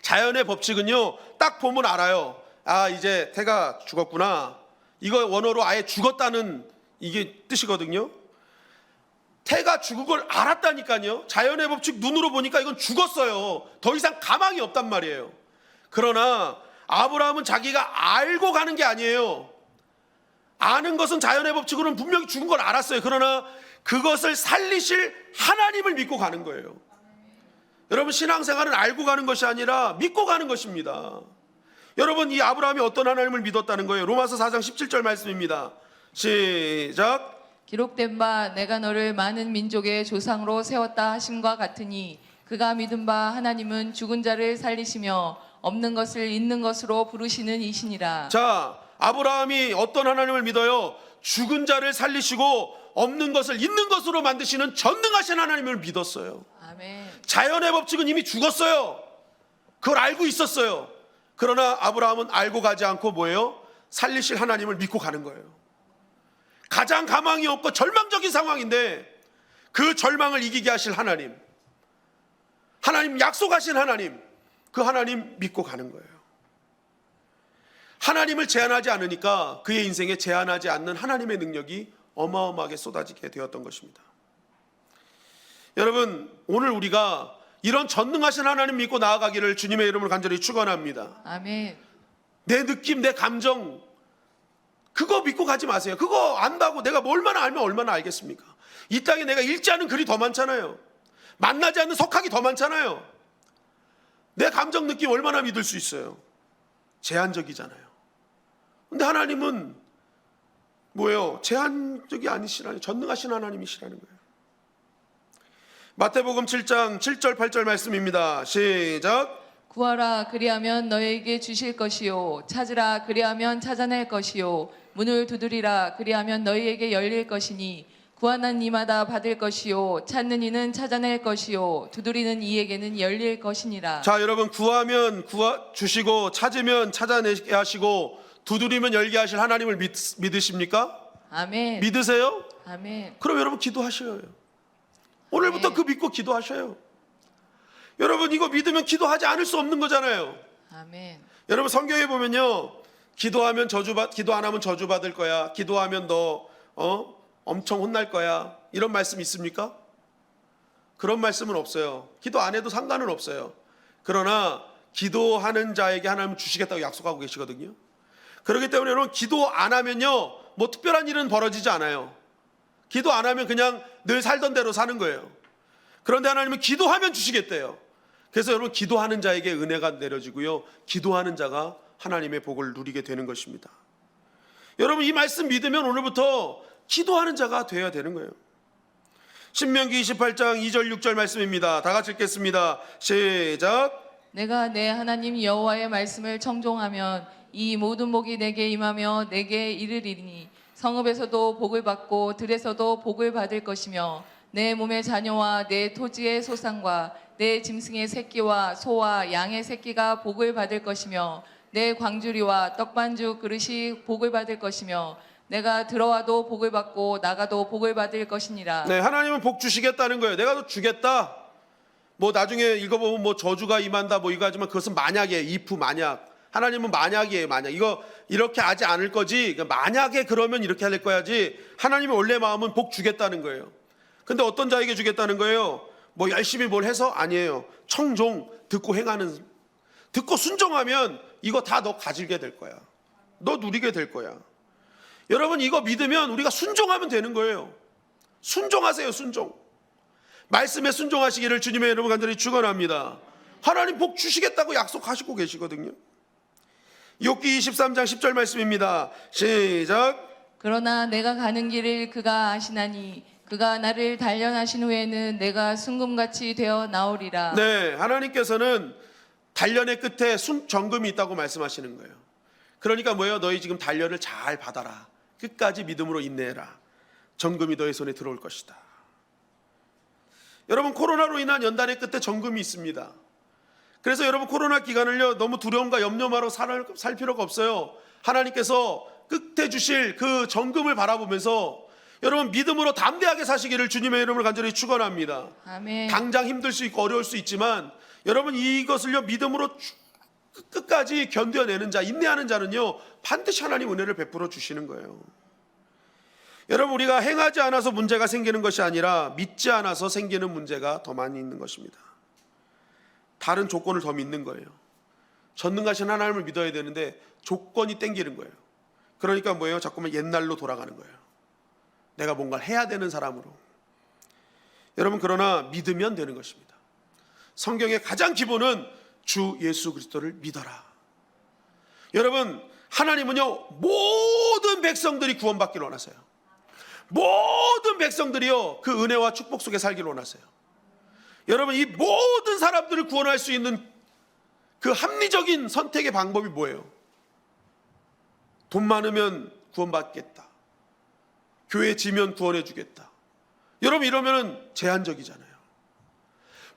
자연의 법칙은요, 딱 보면 알아요. 아, 이제 태가 죽었구나. 이거 원어로 아예 죽었다는 이게 뜻이거든요. 태가 죽은 걸 알았다니까요. 자연의 법칙 눈으로 보니까 이건 죽었어요. 더 이상 가망이 없단 말이에요. 그러나 아브라함은 자기가 알고 가는 게 아니에요. 아는 것은 자연의 법칙으로는 분명히 죽은 걸 알았어요. 그러나 그것을 살리실 하나님을 믿고 가는 거예요. 여러분, 신앙생활은 알고 가는 것이 아니라 믿고 가는 것입니다. 여러분, 이 아브라함이 어떤 하나님을 믿었다는 거예요? 로마서 4장 17절 말씀입니다. 시작. 기록된 바 내가 너를 많은 민족의 조상으로 세웠다 하심과 같으니 그가 믿은 바 하나님은 죽은 자를 살리시며 없는 것을 있는 것으로 부르시는 이시니라. 자, 아브라함이 어떤 하나님을 믿어요? 죽은 자를 살리시고 없는 것을 있는 것으로 만드시는 전능하신 하나님을 믿었어요. 아멘. 자연의 법칙은 이미 죽었어요. 그걸 알고 있었어요. 그러나 아브라함은 알고 가지 않고 뭐예요? 살리실 하나님을 믿고 가는 거예요. 가장 가망이 없고 절망적인 상황인데 그 절망을 이기게 하실 하나님, 하나님 약속하신 하나님, 그 하나님 믿고 가는 거예요. 하나님을 제한하지 않으니까 그의 인생에 제한하지 않는 하나님의 능력이 어마어마하게 쏟아지게 되었던 것입니다. 여러분, 오늘 우리가 이런 전능하신 하나님 믿고 나아가기를 주님의 이름으로 간절히 축원합니다. 아멘. 내 느낌, 내 감정, 그거 믿고 가지 마세요. 그거 안다고 내가 얼마나 알면 얼마나 알겠습니까? 이 땅에 내가 읽지 않은 글이 더 많잖아요. 만나지 않는 석학이 더 많잖아요. 내 감정, 느낌 얼마나 믿을 수 있어요? 제한적이잖아요. 근데 하나님은 뭐예요? 제한적이 아니시라니, 전능하신 하나님이시라는 거예요. 마태복음 7장 7절 8절 말씀입니다. 시작. 구하라 그리하면 너에게 주실 것이요 찾으라 그리하면 찾아낼 것이요 문을 두드리라 그리하면 너희에게 열릴 것이니 구하는 이마다 받을 것이요 찾는 이는 찾아낼 것이요 두드리는 이에게는 열릴 것이니라. 자, 여러분, 구하면 주시고 찾으면 찾아내게 하시고 두드리면 열게 하실 하나님을 믿으십니까? 아멘. 믿으세요? 아멘. 그럼 여러분 기도하셔요. 오늘부터 그 믿고 기도하셔요. 여러분, 이거 믿으면 기도하지 않을 수 없는 거잖아요. 아멘. 여러분, 성경에 보면요, 기도 안 하면 저주받을 거야, 기도하면 너 엄청 혼날 거야, 이런 말씀 있습니까? 그런 말씀은 없어요. 기도 안 해도 상관은 없어요. 그러나 기도하는 자에게 하나님은 주시겠다고 약속하고 계시거든요. 그렇기 때문에 여러분, 기도 안 하면요, 뭐 특별한 일은 벌어지지 않아요. 기도 안 하면 그냥 늘 살던 대로 사는 거예요. 그런데 하나님은 기도하면 주시겠대요. 그래서 여러분, 기도하는 자에게 은혜가 내려지고요, 기도하는 자가 하나님의 복을 누리게 되는 것입니다. 여러분, 이 말씀 믿으면 오늘부터 기도하는 자가 되어야 되는 거예요. 신명기 28장 2절 6절 말씀입니다. 다 같이 읽겠습니다. 시작. 내가 내 하나님 여호와의 말씀을 청종하면 이 모든 복이 내게 임하며 내게 이르리니 성읍에서도 복을 받고 들에서도 복을 받을 것이며 내 몸의 자녀와 내 토지의 소산과 내 짐승의 새끼와 소와 양의 새끼가 복을 받을 것이며 내 광주리와 떡반죽 그릇이 복을 받을 것이며 내가 들어와도 복을 받고 나가도 복을 받을 것이니라. 네, 하나님은 복 주시겠다는 거예요. 내가 너 주겠다. 뭐 나중에 읽어보면 뭐 저주가 임한다 뭐 이거 하지만 그것은 만약이에요. if 만약. 하나님은 만약이에요. 만약. 이거 이렇게 하지 않을 거지. 만약에 그러면 이렇게 할 거야지. 하나님의 원래 마음은 복 주겠다는 거예요. 근데 어떤 자에게 주겠다는 거예요? 뭐 열심히 뭘 해서? 아니에요. 청종, 듣고 행하는, 듣고 순종하면 이거 다 너 가지게 될 거야. 너 누리게 될 거야. 여러분, 이거 믿으면 우리가 순종하면 되는 거예요. 순종하세요. 순종. 말씀에 순종하시기를 주님의 이름으로 간절히 축원합니다. 하나님 복 주시겠다고 약속하시고 계시거든요. 욥기 23장 10절 말씀입니다. 시작. 그러나 내가 가는 길을 그가 아시나니 그가 나를 단련하신 후에는 내가 순금같이 되어 나오리라. 네, 하나님께서는 단련의 끝에 정금이 있다고 말씀하시는 거예요. 그러니까 뭐예요? 너희 지금 단련을 잘 받아라. 끝까지 믿음으로 인내해라. 정금이 너희 손에 들어올 것이다. 여러분, 코로나로 인한 연단의 끝에 정금이 있습니다. 그래서 여러분, 코로나 기간을요 너무 두려움과 염려마로 살 필요가 없어요. 하나님께서 끝에 주실 그 정금을 바라보면서 여러분, 믿음으로 담대하게 사시기를 주님의 이름을 간절히 축원합니다. 아멘. 당장 힘들 수 있고 어려울 수 있지만 여러분, 이것을요 믿음으로 끝까지 견뎌내는 자, 인내하는 자는요 반드시 하나님 은혜를 베풀어 주시는 거예요. 여러분, 우리가 행하지 않아서 문제가 생기는 것이 아니라 믿지 않아서 생기는 문제가 더 많이 있는 것입니다. 다른 조건을 더 믿는 거예요. 전능하신 하나님을 믿어야 되는데 조건이 땡기는 거예요. 그러니까 뭐예요? 자꾸만 옛날로 돌아가는 거예요. 내가 뭔가를 해야 되는 사람으로. 여러분, 그러나 믿으면 되는 것입니다. 성경의 가장 기본은 주 예수 그리스도를 믿어라. 여러분, 하나님은요 모든 백성들이 구원받기를 원하세요. 모든 백성들이요 그 은혜와 축복 속에 살기를 원하세요. 여러분, 이 모든 사람들을 구원할 수 있는 그 합리적인 선택의 방법이 뭐예요? 돈 많으면 구원받겠다. 교회 지면 구원해 주겠다. 여러분, 이러면은 제한적이잖아요.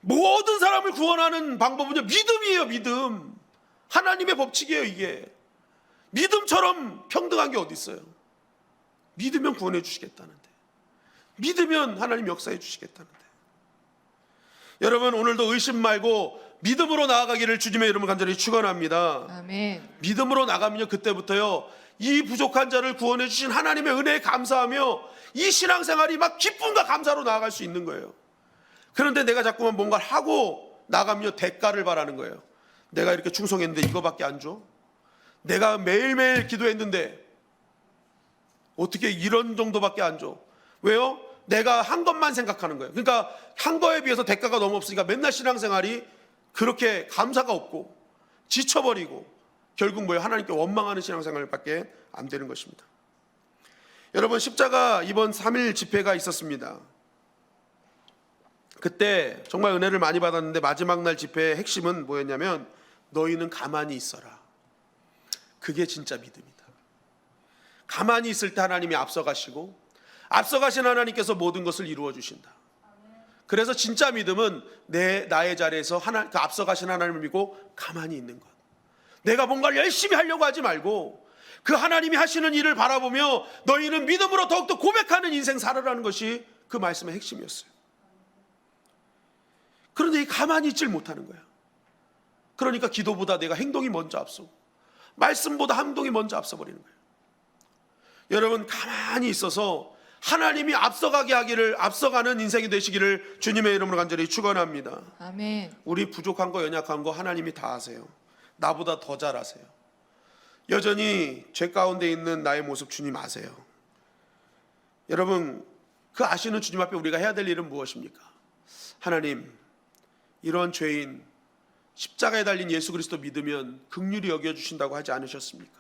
모든 사람을 구원하는 방법은요 믿음이에요. 믿음. 하나님의 법칙이에요. 이게 믿음처럼 평등한 게 어디 있어요? 믿으면 구원해 주시겠다는데, 믿으면 하나님 역사해 주시겠다는데. 여러분, 오늘도 의심 말고 믿음으로 나아가기를 주님의 이름을 간절히 축원합니다. 아멘. 믿음으로 나가면요 그때부터요 이 부족한 자를 구원해 주신 하나님의 은혜에 감사하며 이 신앙생활이 막 기쁨과 감사로 나아갈 수 있는 거예요. 그런데 내가 자꾸만 뭔가를 하고 나가면요 대가를 바라는 거예요. 내가 이렇게 충성했는데 이거밖에 안 줘? 내가 매일매일 기도했는데 어떻게 이런 정도밖에 안 줘? 왜요? 내가 한 것만 생각하는 거예요. 그러니까 한 거에 비해서 대가가 너무 없으니까 맨날 신앙생활이 그렇게 감사가 없고 지쳐버리고 결국 뭐예요? 하나님께 원망하는 신앙생활밖에 안 되는 것입니다. 여러분, 십자가 이번 3일 집회가 있었습니다. 그때 정말 은혜를 많이 받았는데 마지막 날 집회의 핵심은 뭐였냐면 너희는 가만히 있어라. 그게 진짜 믿음이다. 가만히 있을 때 하나님이 앞서가시고 앞서가신 하나님께서 모든 것을 이루어 주신다. 그래서 진짜 믿음은 나의 자리에서 그 앞서가신 하나님을 믿고 가만히 있는 것. 내가 뭔가를 열심히 하려고 하지 말고 그 하나님이 하시는 일을 바라보며 너희는 믿음으로 더욱더 고백하는 인생 살아라는 것이 그 말씀의 핵심이었어요. 그런데 가만히 있질 못하는 거야. 그러니까 기도보다 내가 행동이 먼저 앞서고 말씀보다 행동이 먼저 앞서버리는 거예요. 여러분, 가만히 있어서 하나님이 앞서가는 인생이 되시기를 주님의 이름으로 간절히 축원합니다. 아멘. 우리 부족한 거 연약한 거 하나님이 다 아세요. 나보다 더 잘 아세요. 여전히 죄 가운데 있는 나의 모습 주님 아세요. 여러분, 그 아시는 주님 앞에 우리가 해야 될 일은 무엇입니까? 하나님, 이런 죄인 십자가에 달린 예수 그리스도 믿으면 긍휼히 여겨주신다고 하지 않으셨습니까?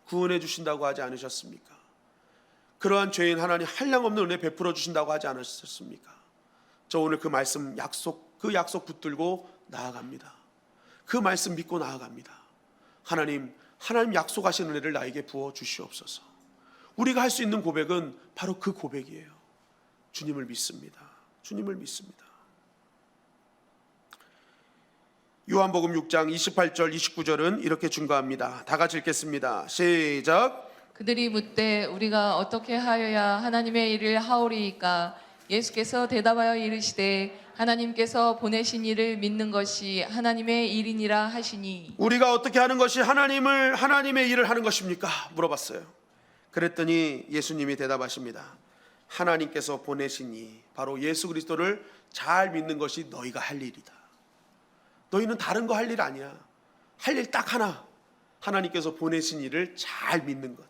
구원해 주신다고 하지 않으셨습니까? 그러한 죄인 하나님 한량없는 은혜 베풀어 주신다고 하지 않으셨습니까? 저 오늘 그 말씀 그 약속 붙들고 나아갑니다. 그 말씀 믿고 나아갑니다. 하나님 약속하신 은혜를 나에게 부어 주시옵소서. 우리가 할 수 있는 고백은 바로 그 고백이에요. 주님을 믿습니다. 주님을 믿습니다. 요한복음 6장 28절 29절은 이렇게 증거합니다. 다 같이 읽겠습니다. 시작. 그들이 묻되 우리가 어떻게 하여야 하나님의 일을 하오리이까? 예수께서 대답하여 이르시되 하나님께서 보내신 이를 믿는 것이 하나님의 일이니라 하시니. 우리가 어떻게 하는 것이 하나님의 일을 하는 것입니까? 물어봤어요. 그랬더니 예수님이 대답하십니다. 하나님께서 보내시니, 바로 예수 그리스도를 잘 믿는 것이 너희가 할 일이다. 너희는 다른 거 할 일 아니야. 할 일 딱 하나. 하나님께서 보내신 일을 잘 믿는 것.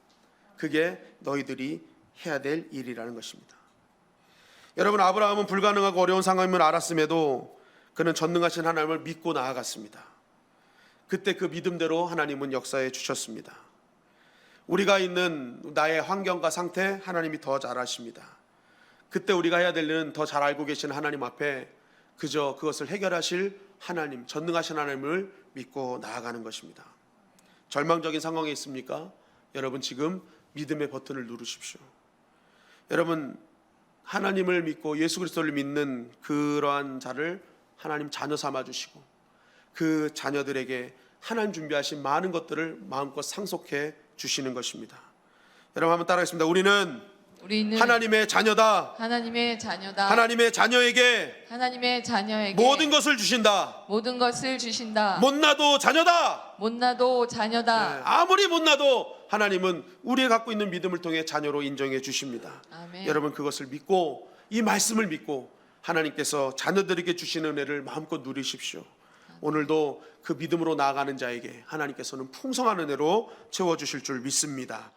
그게 너희들이 해야 될 일이라는 것입니다. 여러분, 아브라함은 불가능하고 어려운 상황임을 알았음에도 그는 전능하신 하나님을 믿고 나아갔습니다. 그때 그 믿음대로 하나님은 역사해 주셨습니다. 우리가 있는 나의 환경과 상태 하나님이 더 잘 아십니다. 그때 우리가 해야 될 일은 더 잘 알고 계시는 하나님 앞에 그저 그것을 해결하실 하나님, 전능하신 하나님을 믿고 나아가는 것입니다. 절망적인 상황에 있습니까? 여러분, 지금 믿음의 버튼을 누르십시오. 여러분, 하나님을 믿고 예수 그리스도를 믿는 그러한 자를 하나님 자녀 삼아 주시고 그 자녀들에게 하나님 준비하신 많은 것들을 마음껏 상속해 주시는 것입니다. 여러분, 한번 따라하겠습니다. 우리는 하나님의 자녀다. 하나님의 자녀다. 하나님의 자녀에게 모든 것을 주신다. 모든 것을 주신다. 못나도 자녀다. 못나도 자녀다. 네, 아무리 못나도 하나님은 우리가 갖고 있는 믿음을 통해 자녀로 인정해 주십니다. 아멘. 여러분, 그것을 믿고 이 말씀을 믿고 하나님께서 자녀들에게 주시는 은혜를 마음껏 누리십시오. 오늘도 그 믿음으로 나아가는 자에게 하나님께서는 풍성한 은혜로 채워주실 줄 믿습니다.